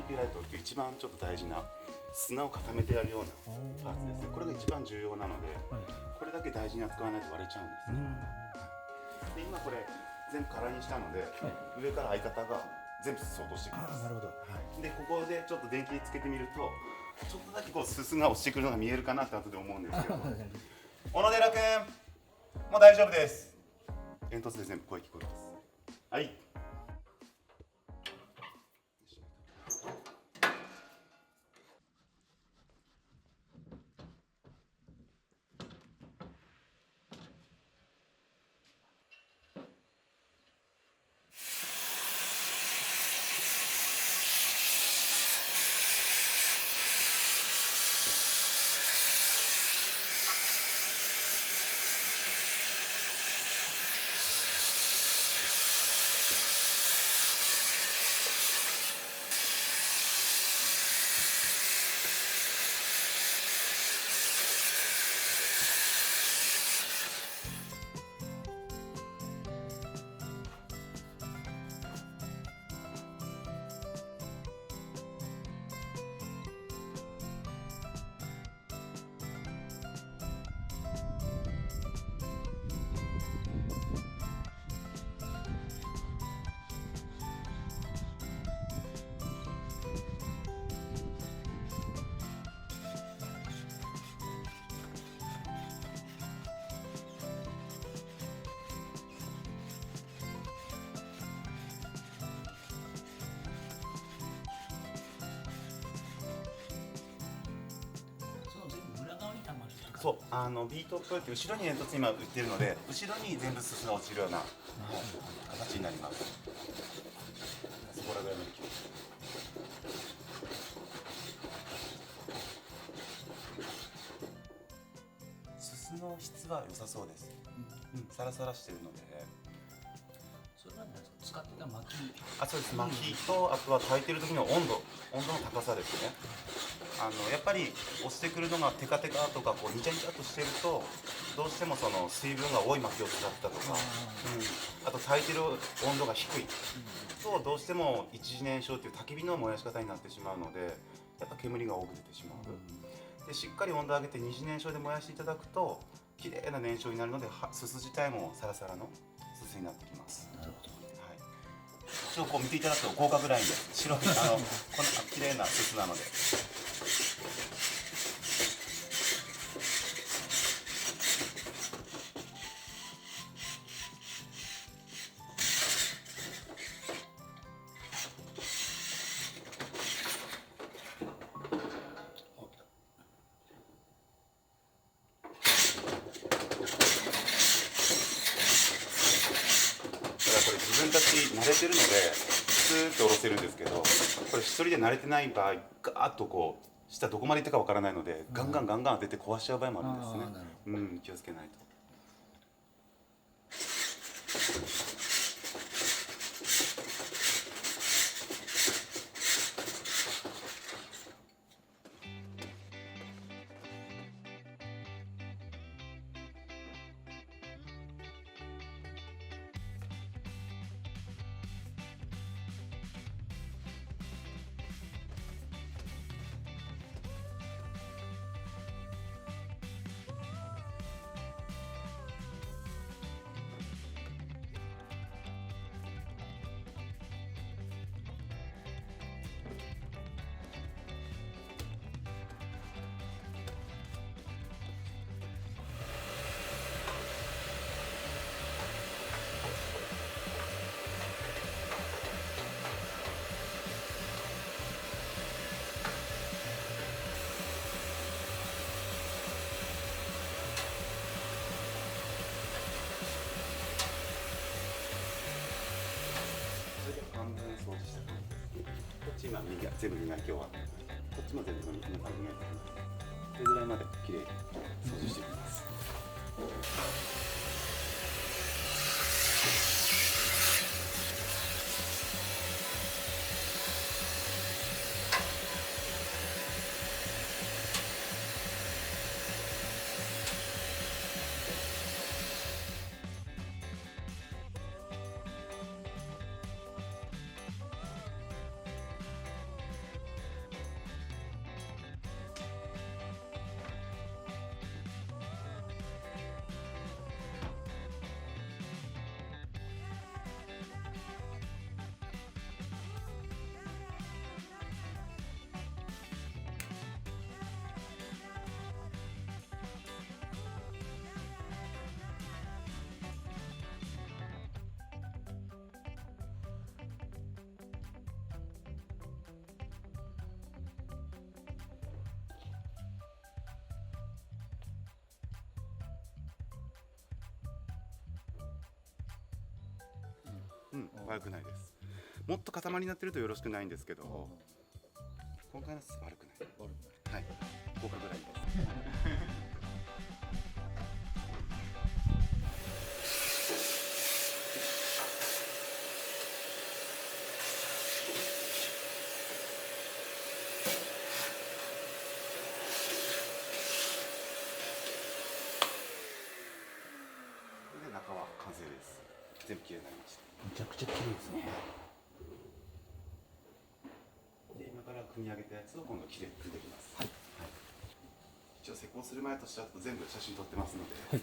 ニキュライトっていう一番ちょっと大事な砂を固めてやるようなパーツですね。これが一番重要なので、これだけ大事に扱わないと割れちゃうんですね。で今これ全部空にしたので、上から相方が全部すす落としてきます。なるほど。でここでちょっと電気つけてみるとちょっとだけこうすすが落ちてくるのが見えるかなって後で思うんですけど小野寺君もう大丈夫です。煙突で全部声聞こえます。はい。そう、ビートっぽいって後ろに煙突今売ってるので、後ろに全部すすが落ちるような、形になります。そこらぐらいの勢い。すすの質は良さそうです。サラサラしてるので。それは何ですか？使ってた薪。そうです。薪とあとは炊いてる時の温度の高さですね。やっぱり押してくるのがテカテカとかこうニチャニチャっとしてるとどうしてもその水分が多い薪を使ったとか、あと炊いてる温度が低いとどうしても一次燃焼っていう焚き火の燃やし方になってしまうのでやっぱ煙が多く出てしまう。でしっかり温度を上げて二次燃焼で燃やしていただくと綺麗な燃焼になるので、すす自体もサラサラのすすになってきます。なるほど。一応こう見ていただくと合格ラインで白いこんな綺麗なすすなので。これ自分たち慣れてるのでスーッと下ろせるんですけど、これ一人で慣れてない場合ガーッとこう下どこまでいったかわからないのでガンガン当てて壊しちゃう場合もあるんですね。気をつけないと。こっち今右全部磨き終わって、こっちも全部磨きます。これぐらいまできれいに掃除していきます。うん悪くないです。もっと塊になってるとよろしくないんですけど、今回のは悪くない。悪くない。はい、5分ぐらいです。これで中は完成です。全部綺麗になりました。めちゃくちゃ綺麗ですね。で今から組み上げたやつを今度綺麗に組んでいきます。はい。一応施工する前としては全部写真撮ってますので。はい。